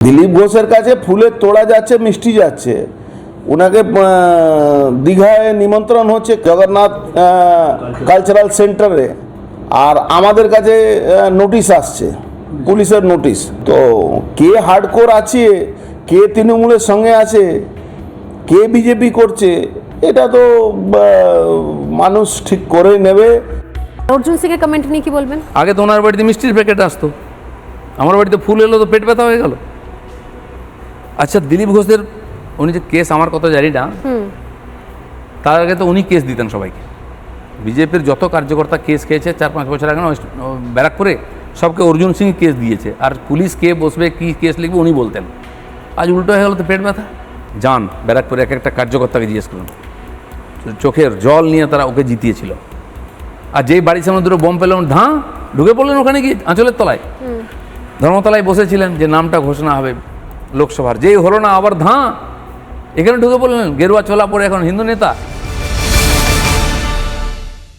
দিলীপ ঘোষের কাছে ফুলের তোড়া যাচ্ছে, মিষ্টি যাচ্ছে, ওনাকে দীঘায় নিমন্ত্রণ হচ্ছে জগন্নাথ কালচারাল সেন্টারে, আর আমাদের কাছে নোটিশ আসছে, পুলিশের নোটিশ। তো কে হার্ডকোর আছে, কে তৃণমূলের সঙ্গে আছে, কে বিজেপি করছে, এটা তো মানুষ ঠিক করে নেবে। অর্জুন সিং এর কমেন্ট নিয়ে কি বলবেন? আগে তো ওনার বাড়িতে মিষ্টির প্যাকেট আসতো, আমার বাড়িতে ফুল এলো তো পেট ব্যথা হয়ে গেল। আচ্ছা, দিলীপ ঘোষের উনি যে কেস আমার কথা জানি না, তার আগে তো উনি কেস দিতেন সবাইকে। বিজেপির যত কার্যকর্তা কেস খেয়েছে 4-5 বছর আগে ব্যারাকপুরে, সবকে অর্জুন সিং কেস দিয়েছে, আর পুলিশ কে বসবে কি কেস লিখবে উনি বলতেন। আজ উল্টো হয়ে গেল তো পেট ব্যথা। যান ব্যারাকপুরে এক একটা কার্যকর্তাকে জিজ্ঞেস করুন, চোখের জল নিয়ে তারা ওকে জিতিয়েছিল। আর যেই বাড়ির সামনে দুটো বোম পেলেন, ঢুকে পড়লেন ওখানে গিয়ে আঁচলের তলায়, ধর্মতলায় বসেছিলেন যে নামটা ঘোষণা হবে লোকসভার, যেই হলো না আবার এখানে ঢুকে পড়লেন, গেরুয়া চোলা পরে এখন হিন্দু নেতা।